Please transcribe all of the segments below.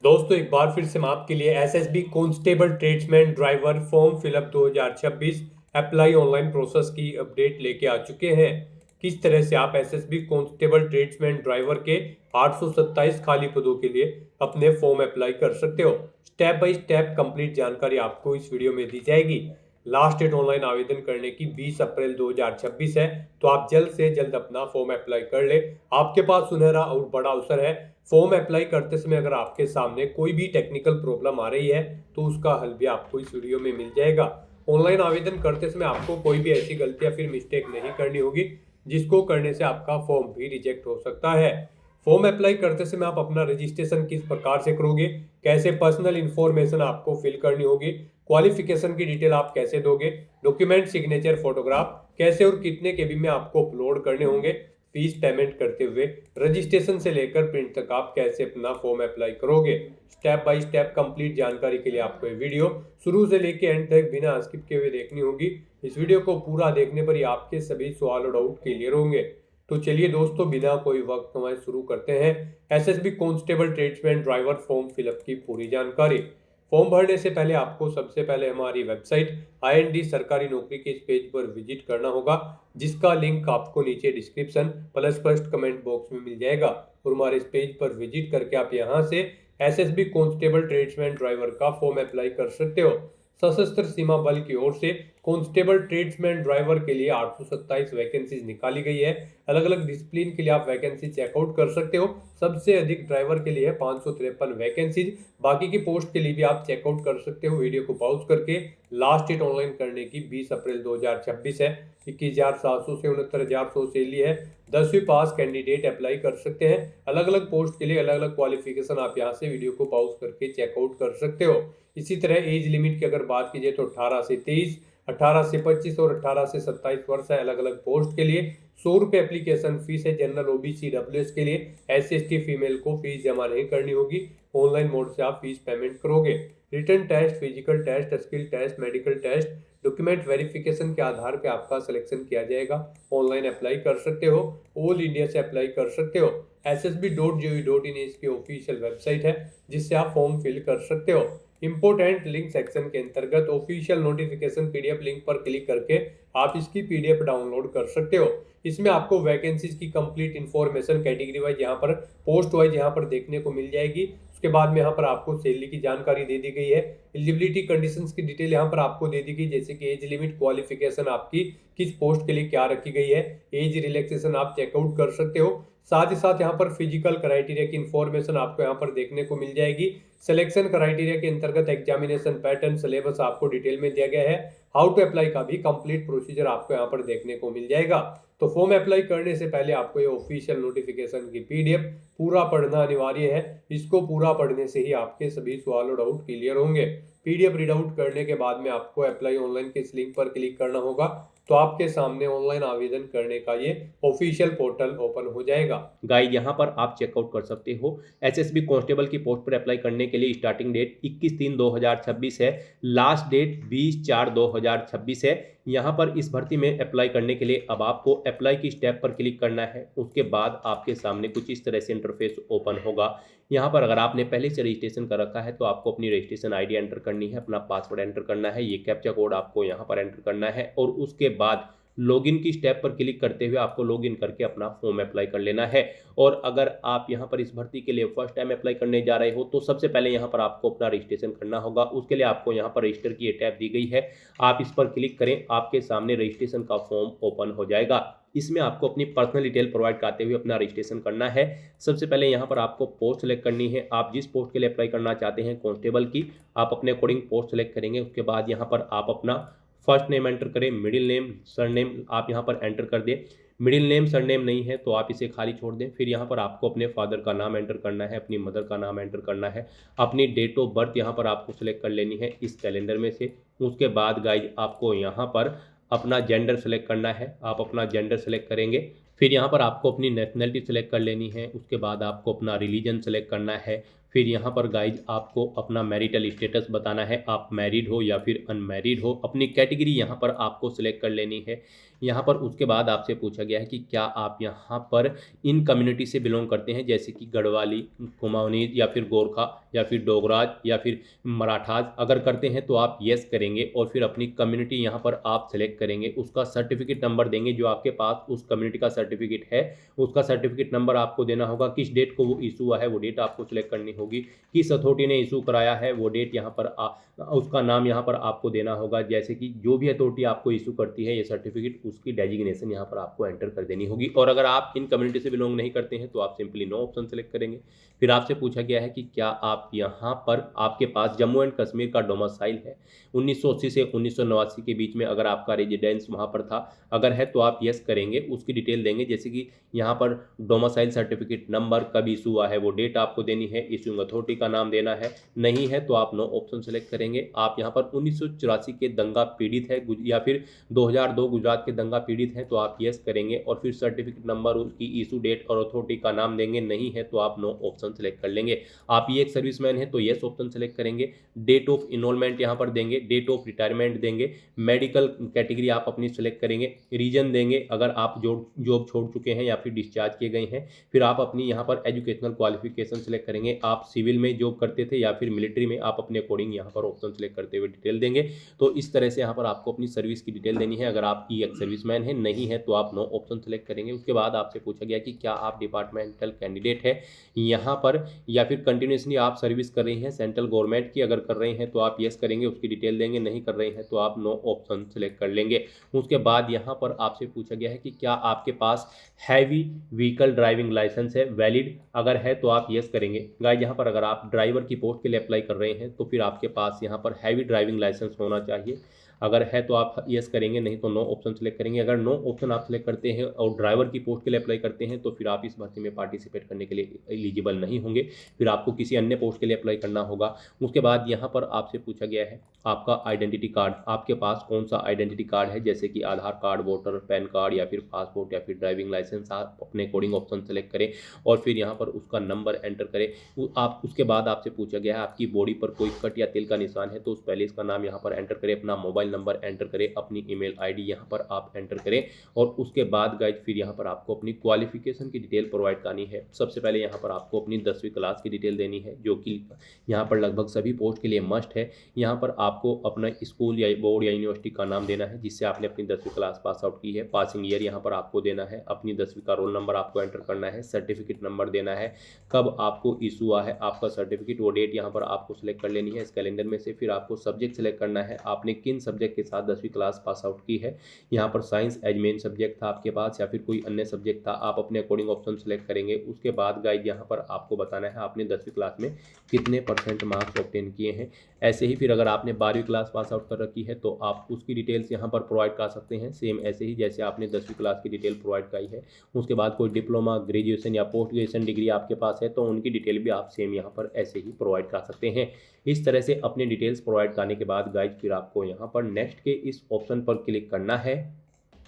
दोस्तों एक बार फिर से मैं आपके लिए SSB constable tradesman driver form fill up 2026 apply online process की अपडेट लेके आ चुके हैं। किस तरह से आप एसएसबी कांस्टेबल ट्रेड्समैन ड्राइवर के 827 खाली पदों के लिए अपने फॉर्म अप्लाई कर सकते हो, स्टेप बाय स्टेप कंप्लीट जानकारी आपको इस वीडियो में दी जाएगी। लास्ट डेट ऑनलाइन आवेदन करने की 20 अप्रैल 2026 है, तो आप जल्द से जल्द अपना फॉर्म अप्लाई कर ले। आपके पास सुनहरा और बड़ा अवसर है। फॉर्म अप्लाई करते समय अगर आपके सामने कोई भी टेक्निकल प्रॉब्लम आ रही है तो उसका हल भी आपको इस वीडियो में मिल जाएगा। ऑनलाइन आवेदन करते समय आपको कोई भी ऐसी गलती या फिर मिस्टेक नहीं करनी होगी जिसको करने से आपका फॉर्म भी रिजेक्ट हो सकता है। फॉर्म अप्लाई करते समय आप अपना रजिस्ट्रेशन किस प्रकार से करोगे, कैसे पर्सनल इंफॉर्मेशन आपको फिल करनी होगी, क्वालिफिकेशन की डिटेल आप कैसे दोगे, डॉक्यूमेंट सिग्नेचर फोटोग्राफ कैसे और कितने केबी में आपको अपलोड करने होंगे, फीस पेमेंट करते हुए रजिस्ट्रेशन से लेकर प्रिंट तक आप कैसे अपना फॉर्म अप्लाई करोगे, स्टेप बाय स्टेप कंप्लीट जानकारी के लिए आपको ये वीडियो शुरू से लेकर एंड तक बिना स्किप किए हुए देखनी होगी। इस वीडियो को पूरा देखने पर ही आपके सभी सवाल और डाउट क्लियर होंगे। तो चलिए दोस्तों बिना कोई वक्त गंवाए शुरू करते हैं SSB constable tradesman driver form fill up की पूरी जानकारी। फॉर्म भरने से पहले आपको सबसे पहले हमारी वेबसाइट IND सरकारी नौकरी के इस पेज पर विजिट करना होगा, जिसका लिंक आपको नीचे description plus first comment box में मिल जाएगा। और हमारे इस पेज पर विजिट करके आप यहां से एसएसबी कांस्टेबल ट्रेड्समैन ड्राइवर का फॉर्म अप्लाई कर सकते हो। सशस्त्र सीमा बल की ओर से कांस्टेबल ट्रेड्समैन ड्राइवर के लिए 827 वैकेंसीज निकाली गई है। अलग अलग डिसिप्लिन के लिए आप वैकेंसी चेकआउट कर सकते हो। सबसे अधिक ड्राइवर के लिए है 553 वैकेंसीज। बाकी की पोस्ट के लिए भी आप चेकआउट कर सकते हो। वीडियो को पॉज करके लास्ट डेट ऑनलाइन करने की 20 अप्रैल 2026 है। 21,700 से 69,100 सैलरी है। 10वीं पास कैंडिडेट अप्लाई कर सकते हैं। अलग अलग पोस्ट के लिए अलग अलग क्वालिफिकेशन आप यहाँ से वीडियो को पॉज करके चेकआउट कर सकते हो। इसी तरह एज लिमिट की अगर बात की जाए तो 18 से 23, 18 से 25 और 18 से 27 वर्ष है। अलग अलग पोस्ट के लिए 100 रुपये एप्लीकेशन फीस है। जनरल OBC WS के लिए SC/ST फीमेल को फीस जमा नहीं करनी होगी। ऑनलाइन मोड से आप फीस पेमेंट करोगे। Written test, physical test, skill test, medical test, document verification के आधार पे आपका सिलेक्शन किया जाएगा। ऑनलाइन अप्लाई कर सकते हो। ऑल इंडिया से अप्लाई कर सकते हो। ssb.gov.in इसकी ऑफिशियल वेबसाइट है, जिससे आप फॉर्म फिल कर सकते हो। इंपोर्टेंट लिंक सेक्शन के अंतर्गत ऑफिशियल नोटिफिकेशन PDF लिंक पर क्लिक करके आप इसकी PDF डाउनलोड कर सकते हो। इसमें आपको वैकेंसीज की कंप्लीट इंफॉर्मेशन कैटेगरी वाइज यहाँ पर, पोस्ट वाइज यहाँ पर देखने को मिल जाएगी। उसके बाद में यहाँ पर आपको सैलरी की जानकारी दे दी गई है। एलिजिबिलिटी कंडीशंस की डिटेल यहाँ पर आपको दे दी गई, जैसे कि एज लिमिट, क्वालिफिकेशन आपकी किस पोस्ट के लिए क्या रखी गई है, एज रिलैक्सेशन आप चेकआउट कर सकते हो। साथ ही साथ यहाँ पर फिजिकल क्राइटेरिया की इंफॉर्मेशन आपको यहाँ पर देखने को मिल जाएगी। सिलेक्शन क्राइटेरिया के अंतर्गत एग्जामिनेशन पैटर्न, सिलेबस आपको डिटेल में दिया गया है। हाउ टू अप्लाई का भी कंप्लीट प्रोसीजर आपको यहाँ पर देखने को मिल जाएगा। तो फॉर्म अप्लाई करने से पहले आपको ये ऑफिशियल नोटिफिकेशन की PDF पूरा पढ़ना अनिवार्य है। इसको पूरा पढ़ने से ही आपके सभी सवाल और डाउट क्लियर होंगे। PDF रीड आउट करने के बाद में आपको अप्लाई ऑनलाइन के इस लिंक पर क्लिक करना होगा, तो आपके सामने ऑनलाइन आवेदन करने का ये ऑफिशियल पोर्टल ओपन हो जाएगा। गाइस यहाँ पर आप चेकआउट कर सकते हो। एसएसबी कांस्टेबल की पोस्ट पर अप्लाई करने के लिए स्टार्टिंग डेट 21/3/2026 है। लास्ट डेट 20/4/2026 है। यहाँ पर इस भर्ती में अप्लाई करने के लिए अब आपको अप्लाई की स्टेप पर क्लिक करना है। उसके बाद आपके सामने कुछ इस तरह से इंटरफेस ओपन होगा। यहाँ पर अगर आपने पहले से रजिस्ट्रेशन कर रखा है तो आपको अपनी रजिस्ट्रेशन ID एंटर करनी है, अपना पासवर्ड एंटर करना है, ये कैप्चा कोड आपको यहाँ पर एंटर करना है और उसके बाद लॉगिन की स्टेप पर क्लिक करते हुए आपको लॉगिन करके अपना फॉर्म अप्लाई कर लेना है। और अगर आप यहाँ पर इस भर्ती के लिए फर्स्ट टाइम अप्लाई करने जा रहे हो तो सबसे पहले यहाँ पर आपको अपना रजिस्ट्रेशन करना होगा। उसके लिए आपको यहाँ पर रजिस्टर की टैब दी गई है, आप इस पर क्लिक करें, आपके सामने रजिस्ट्रेशन का फॉर्म ओपन हो जाएगा। इसमें आपको अपनी पर्सनल डिटेल प्रोवाइड करते हुए अपना रजिस्ट्रेशन करना है। सबसे पहले यहाँ पर आपको पोस्ट सेलेक्ट करनी है। आप जिस पोस्ट के लिए अप्लाई करना चाहते हैं कांस्टेबल की, आप अपने अकॉर्डिंग पोस्ट सेलेक्ट करेंगे। उसके बाद यहाँ पर आप अपना फर्स्ट नेम एंटर करें, मिडिल नेम, सरनेम आप यहाँ पर एंटर कर दें। मिडिल नेम सरनेम नहीं है तो आप इसे खाली छोड़ दें। फिर यहाँ पर आपको अपने फादर का नाम एंटर करना है, अपनी मदर का नाम एंटर करना है, अपनी डेट ऑफ बर्थ यहाँ पर आपको सेलेक्ट कर लेनी है इस कैलेंडर में से। उसके बाद गाइज आपको यहाँ पर अपना जेंडर सेलेक्ट करना है, आप अपना जेंडर सेलेक्ट करेंगे। फिर यहाँ पर आपको अपनी नेशनलिटी सेलेक्ट कर लेनी है। उसके बाद आपको अपना रिलीजन सेलेक्ट करना है। फिर यहाँ पर गाइज आपको अपना मैरिटल स्टेटस बताना है, आप मैरिड हो या फिर अनमैरिड हो। अपनी कैटेगरी यहाँ पर आपको सिलेक्ट कर लेनी है। यहाँ पर उसके बाद आपसे पूछा गया है कि क्या आप यहाँ पर इन कम्युनिटी से बिलोंग करते हैं, जैसे कि गढ़वाली, कुमाऊनी या फिर गोरखा या फिर डोगराज या फिर मराठाज। अगर करते हैं तो आप येस करेंगे और फिर अपनी कम्युनिटी यहाँ पर आप सिलेक्ट करेंगे। उसका सर्टिफिकेट नंबर देंगे, जो आपके पास उस कम्युनिटी का सर्टिफिकेट है उसका सर्टिफिकेट नंबर आपको देना होगा। किस डेट को वो इशू हुआ है वो डेट आपको सिलेक्ट करनी होगी। किस अथॉरिटी ने इशू कराया है वो डेट यहाँ पर उसका नाम यहाँ पर आपको देना होगा। जैसे कि जो भी अथॉरिटी आपको इशू करती है ये सर्टिफिकेट, उसकी डेजिग्नेशन यहाँ पर आपको एंटर कर देनी होगी। और अगर आप इन कम्युनिटी से बिलोंग नहीं करते हैं तो आप सिंपली नो ऑप्शन सेलेक्ट करेंगे। फिर आपसे पूछा गया है कि क्या आप यहाँ पर आपके पास जम्मू एंड कश्मीर का डोमिसाइल है 1980 से 1989 के बीच में, अगर आपका रेजिडेंस वहाँ पर था। अगर है तो आप यस करेंगे, उसकी डिटेल देंगे, जैसे कि यहाँ पर डोमिसाइल सर्टिफिकेट नंबर कब इशू हुआ है वो डेट आपको देनी है, इशूइंग अथॉरिटी का नाम देना है। नहीं है तो आप नो ऑप्शन सेलेक्ट करेंगे। आप यहाँ पर 1984 के दंगा पीड़ित है या फिर 2002 गुजरात के दंगा पीड़ित हैं तो आप यस करेंगे और फिर सर्टिफिकेट नंबर, उसकी इशू डेट और अथॉरिटी का नाम देंगे। नहीं है तो आप नो ऑप्शन सेलेक्ट कर लेंगे। आप ये एक सर्विसमैन है तो यस ऑप्शन सेलेक्ट करेंगे। डेट ऑफ इनरोलमेंट यहाँ पर देंगे, डेट ऑफ रिटायरमेंट देंगे, मेडिकल कैटेगरी आप अपनी सेलेक्ट करेंगे, रीजन देंगे अगर आप जॉब छोड़ चुके हैं या फिर डिस्चार्ज किए गए हैं। फिर आप अपनी यहाँ पर एजुकेशनल क्वालिफिकेशन सेलेक्ट करेंगे, आप सिविल में जॉब करते थे या फिर मिलिट्री में, आप अपने अकॉर्डिंग यहाँ पर ऑप्शन सेलेक्ट करते हुए डिटेल देंगे। तो इस तरह से यहाँ पर आपको अपनी सर्विस की डिटेल देनी है। अगर आप ई एक सर्विसमैन है, नहीं है तो आप नो ऑप्शन सेलेक्ट करेंगे। उसके बाद आपसे पूछा गया कि क्या आप डिपार्टमेंटल कैंडिडेट है यहाँ पर या फिर कंटिन्यूसली आप सर्विस कर रही हैं सेंट्रल गवर्नमेंट की। अगर कर रहे हैं तो आप यस करेंगे, उसकी डिटेल देंगे। नहीं कर रहे हैं तो आप नो ऑप्शन सेलेक्ट कर लेंगे। उसके बाद यहाँ पर आपसे पूछा गया है कि क्या आपके पास हैवी व्हीकल ड्राइविंग लाइसेंस है वैलिड। अगर है तो आप यस करेंगे। गाइस यहाँ पर अगर आप ड्राइवर की पोस्ट के लिए अप्लाई कर रहे हैं तो फिर आपके पास यहाँ पर हैवी ड्राइविंग लाइसेंस होना चाहिए। अगर है तो आप यस करेंगे, नहीं तो नो ऑप्शन सेलेक्ट करेंगे। अगर नो ऑप्शन आप सेलेक्ट करते हैं और ड्राइवर की पोस्ट के लिए अप्लाई करते हैं तो फिर आप इस भर्ती में पार्टिसिपेट करने के लिए एलिजिबल नहीं होंगे, फिर आपको किसी अन्य पोस्ट के लिए अप्लाई करना होगा। उसके बाद यहाँ पर आपसे पूछा गया है आपका आइडेंटिटी कार्ड, आपके पास कौन सा आइडेंटिटी कार्ड है, जैसे कि आधार कार्ड, वोटर, पैन कार्ड या फिर पासपोर्ट या फिर ड्राइविंग लाइसेंस। आप अपने अकॉर्डिंग ऑप्शन सेलेक्ट करें और फिर यहाँ पर उसका नंबर एंटर करें। आप उसके बाद आपसे पूछा गया है आपकी बॉडी पर कोई कट या तिल का निशान है तो उस पहले इसका नाम यहाँ पर एंटर करें, अपना मोबाइल नंबर एंटर करें, अपनी ईमेल आईडी यहाँ पर आप एंटर करें। और उसके बाद गाइज फिर यहाँ पर आपको अपनी क्वालिफिकेशन की डिटेल प्रोवाइड करनी है। सबसे पहले यहाँ पर आपको अपनी 10वीं क्लास की डिटेल देनी है, जो कि यहाँ पर लगभग सभी पोस्ट के लिए मस्ट है। यहाँ पर आपको अपना स्कूल या बोर्ड या यूनिवर्सिटी का नाम देना है जिससे आपने अपनी 10वीं क्लास पास आउट की है, पासिंग ईयर यहाँ पर आपको देना है, अपनी 10वीं का रोल नंबर आपको एंटर करना है, सर्टिफिकेट नंबर देना है, कब आपको इशू हुआ है आपका सर्टिफिकेट वो डेट यहाँ पर आपको सिलेक्ट कर लेनी है इस कैलेंडर में से। फिर आपको सब्जेक्ट सेलेक्ट करना है, आपने किन सब्जेक्ट के साथ 10वीं क्लास पास आउट की है। यहाँ पर साइंस एज मेन सब्जेक्ट था आपके पास या फिर कोई अन्य सब्जेक्ट था, आप अपने अकॉर्डिंग ऑप्शन सेलेक्ट करेंगे। उसके बाद गाइड यहाँ पर आपको बताना है आपने 10वीं क्लास में कितने % मार्क्स ऑब्टेन किए हैं। ऐसे ही फिर अगर आपने 12वीं क्लास पास आउट कर रखी है तो आप उसकी डिटेल्स यहाँ पर प्रोवाइड कर सकते हैं, सेम ऐसे ही जैसे आपने 10वीं क्लास की डिटेल प्रोवाइड कराई है। उसके बाद कोई डिप्लोमा, ग्रेजुएशन या पोस्ट ग्रेजुएशन डिग्री आपके पास है तो उनकी डिटेल भी आप सेम यहाँ पर ऐसे ही प्रोवाइड कर सकते हैं। इस तरह से अपने डिटेल्स प्रोवाइड करने के बाद गाइज फिर आपको यहाँ पर नेक्स्ट के इस ऑप्शन पर क्लिक करना है।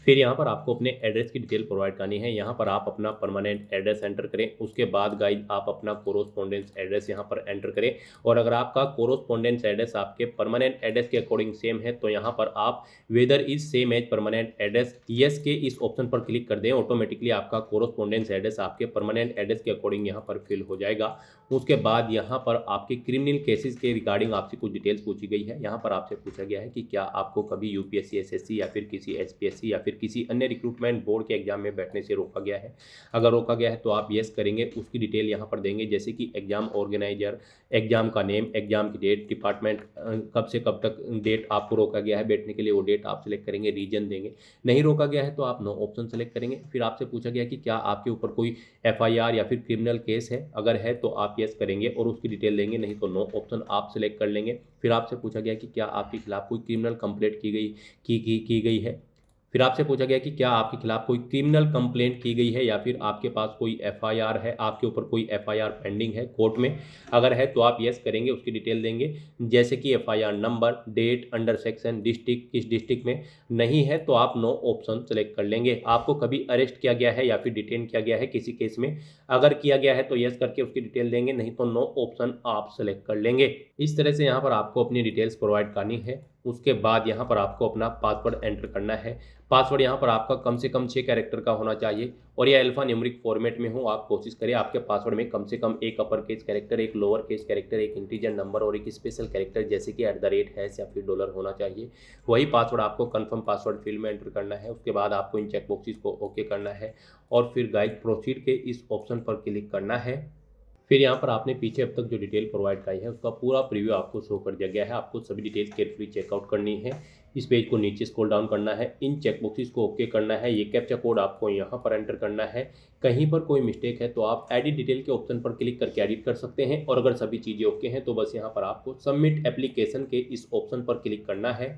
फिर यहाँ पर आपको अपने एड्रेस की डिटेल प्रोवाइड करनी है। यहाँ पर आप अपना परमानेंट एड्रेस एंटर करें। उसके बाद गाइज आप अपना कोरोस्पोंडेंस एड्रेस यहाँ पर एंटर करें। और अगर आपका कोरोस्पोंडेंस एड्रेस आपके परमानेंट एड्रेस के अकॉर्डिंग सेम है तो यहाँ पर आप whether is same as permanent address yes के इस ऑप्शन पर क्लिक कर दें। ऑटोमेटिकली आपका कोरोस्पोंडेंस एड्रेस आपके परमानेंट एड्रेस के अकॉर्डिंग यहाँ पर फिल हो जाएगा। उसके बाद यहाँ पर आपके क्रिमिनल केसेस के रिगार्डिंग आपसे कुछ डिटेल्स पूछी गई है। यहाँ पर आपसे पूछा गया है कि क्या आपको कभी यूपीएससी, एसएससी या फिर किसी एचपीएससी या फिर किसी अन्य रिक्रूटमेंट बोर्ड के एग्जाम में बैठने से रोका गया है। अगर रोका गया है तो आप यस करेंगे, उसकी डिटेल यहाँ पर देंगे, जैसे कि एग्जाम ऑर्गेनाइजर, एग्जाम का नेम, एग्जाम की डेट, डिपार्टमेंट, कब से कब तक डेट आपको रोका गया है बैठने के लिए वो डेट आप सिलेक्ट करेंगे, रीजन देंगे। नहीं रोका गया है तो आप नो ऑप्शन सेलेक्ट करेंगे। फिर आपसे पूछा गया कि क्या आपके ऊपर कोई एफआईआर या फिर क्रिमिनल केस है, अगर है तो आप यस करेंगे और उसकी डिटेल देंगे, नहीं तो नो ऑप्शन आप सिलेक्ट कर लेंगे। फिर आपसे पूछा गया कि क्या आपके खिलाफ कोई क्रिमिनल कंप्लेंट की गई है। फिर आपसे पूछा गया कि क्या आपके खिलाफ कोई क्रिमिनल कंप्लेंट की गई है या फिर आपके पास कोई एफआईआर है, आपके ऊपर कोई एफआईआर पेंडिंग है कोर्ट में। अगर है तो आप यस करेंगे, उसकी डिटेल देंगे, जैसे कि FIR number, date, under section, district, किस डिस्ट्रिक्ट में। नहीं है तो आप नो ऑप्शन सेलेक्ट कर लेंगे। आपको कभी अरेस्ट किया गया है या फिर डिटेन किया गया है किसी केस में, अगर किया गया है तो यस करके उसकी डिटेल देंगे, नहीं तो नो ऑप्शन आप सेलेक्ट कर लेंगे। इस तरह से यहाँ पर आपको अपनी डिटेल्स प्रोवाइड करनी है। उसके बाद यहाँ पर आपको अपना पासवर्ड एंटर करना है। पासवर्ड यहाँ पर आपका कम से कम 6 कैरेक्टर का होना चाहिए और यह अल्फा न्यूमेरिक फॉर्मेट में हो। आप कोशिश करें आपके पासवर्ड में कम से कम एक अपर केस कैरेक्टर, एक लोअर केस कैरेक्टर, एक इंटीजर नंबर और एक स्पेशल कैरेक्टर जैसे कि @ या फिर डॉलर होना चाहिए। वही पासवर्ड आपको कन्फर्म पासवर्ड फील्ड में एंटर करना है। उसके बाद आपको इन चेक बॉक्सेस को ओके करना है और फिर गाइड प्रोसीड के इस ऑप्शन पर क्लिक करना है। फिर यहाँ पर आपने पीछे अब तक जो डिटेल प्रोवाइड कराई है उसका पूरा प्रीव्यू आपको शो कर दिया गया है। आपको सभी डिटेल्स केयरफुली चेकआउट करनी है। इस पेज को नीचे स्क्रॉल डाउन करना है, इन चेक बॉक्सेस को ओके करना है। ये कैप्चा कोड आपको यहाँ पर एंटर करना है। कहीं पर कोई मिस्टेक है तो आप एडिट डिटेल के ऑप्शन पर क्लिक करके एडिट कर सकते हैं और अगर सभी चीज़ें ओके हैं तो बस यहाँ पर आपको सबमिट एप्लीकेशन के इस ऑप्शन पर क्लिक करना है।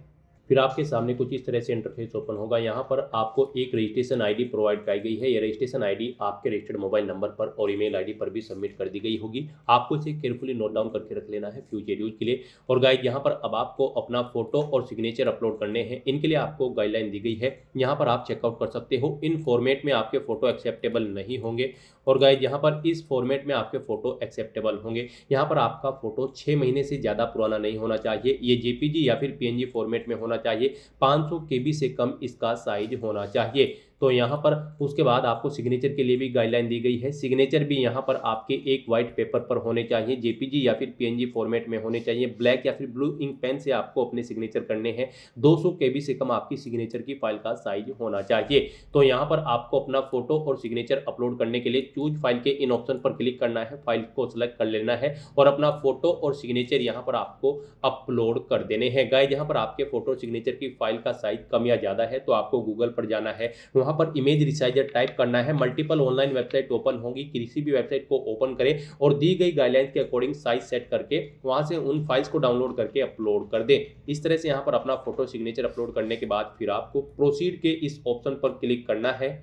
फिर आपके सामने कुछ इस तरह से इंटरफेस ओपन होगा। यहाँ पर आपको एक रजिस्ट्रेशन आईडी प्रोवाइड कराई गई है। ये रजिस्ट्रेशन आईडी आपके रजिस्टर्ड मोबाइल नंबर पर और ईमेल आईडी पर भी सबमिट कर दी गई होगी। आपको इसे केयरफुली नोट डाउन करके रख लेना है फ्यूचर यूज के लिए। और गाइड यहाँ पर अब आपको अपना फोटो और सिग्नेचर अपलोड करने हैं। इनके लिए आपको गाइडलाइन दी गई है, यहाँ पर आप चेकआउट कर सकते हो। इन फॉर्मेट में आपके फोटो एक्सेप्टेबल नहीं होंगे और गाइड यहाँ पर इस फॉर्मेट में आपके फोटो एक्सेप्टेबल होंगे। यहाँ पर आपका फोटो 6 महीने से ज़्यादा पुराना नहीं होना चाहिए। ये जेपीजी या फिर पीएनजी फॉर्मेट में होना चाहिए। 500 KB से कम इसका साइज होना चाहिए। तो यहाँ पर उसके बाद आपको सिग्नेचर के लिए भी गाइडलाइन दी गई है। सिग्नेचर भी यहाँ पर आपके एक वाइट पेपर पर होने चाहिए, जेपीजी या फिर पीएनजी फॉर्मेट में होने चाहिए। ब्लैक या फिर ब्लू इंक पेन से आपको अपने सिग्नेचर करने हैं। 200 KB से कम आपकी सिग्नेचर की फाइल का साइज होना चाहिए। तो यहाँ पर आपको अपना फोटो और सिग्नेचर अपलोड करने के लिए चूज फाइल के इन ऑप्शन पर क्लिक करना है, फाइल को सिलेक्ट कर लेना है और अपना फोटो और सिग्नेचर यहाँ पर आपको अपलोड कर देने हैं। गाइस यहाँ पर आपके फोटो सिग्नेचर की फाइल का साइज कम या ज़्यादा है तो आपको गूगल पर जाना है, वहाँ पर इमेज रिसाइजर टाइप करना है। मल्टीपल ऑनलाइन वेबसाइट ओपन होगी, किसी भी वेबसाइट को ओपन करें और दी गई गाइडलाइंस के अकॉर्डिंग साइज सेट करके वहां से उन फाइल्स को डाउनलोड करके अपलोड कर दें। इस तरह से यहाँ पर अपना फोटो सिग्नेचर अपलोड करने के बाद फिर आपको प्रोसीड के इस ऑप्शन पर क्लिक करना है।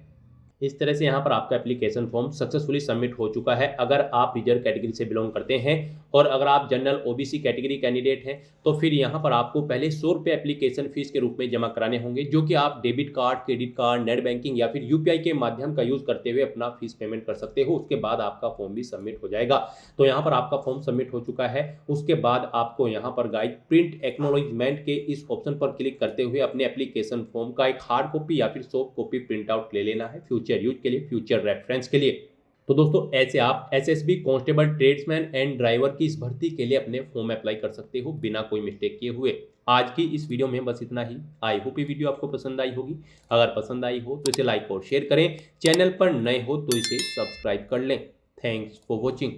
इस तरह से यहाँ पर आपका एप्लीकेशन फॉर्म सक्सेसफुली सबमिट हो चुका है। अगर आप रिजर्व कैटेगरी से बिलोंग करते हैं और अगर आप जनरल ओबीसी कैटेगरी कैंडिडेट हैं तो फिर यहाँ पर आपको पहले 100 रुपये एप्लीकेशन फीस के रूप में जमा कराने होंगे, जो कि आप debit card, credit card, net banking या फिर यूपीआई के माध्यम का यूज करते हुए अपना फीस पेमेंट कर सकते हो। उसके बाद आपका फॉर्म भी सबमिट हो जाएगा। तो यहाँ पर आपका फॉर्म सबमिट हो चुका है। उसके बाद आपको यहाँ पर गाइड प्रिंट एक्नॉलेजमेंट के इस ऑप्शन पर क्लिक करते हुए अपने एप्लीकेशन फॉर्म का एक हार्ड कॉपी या फिर सॉफ्ट कॉपी प्रिंट आउट ले लेना है फ्यूचर यूज के लिए, फ्यूचर रेफरेंस के लिए। तो दोस्तों ऐसे आप SSB constable, tradesman and driver की इस भर्ती के लिए अपने फॉर्म अप्लाई कर सकते हो बिना कोई मिस्टेक किए हुए। आज की इस वीडियो में बस इतना ही। आई होप ये वीडियो आपको पसंद आई होगी। अगर पसंद आई हो तो इसे लाइक और शेयर करें। चैनल पर नए हो तो इसे सब्सक्राइब कर लें। Thanks for watching.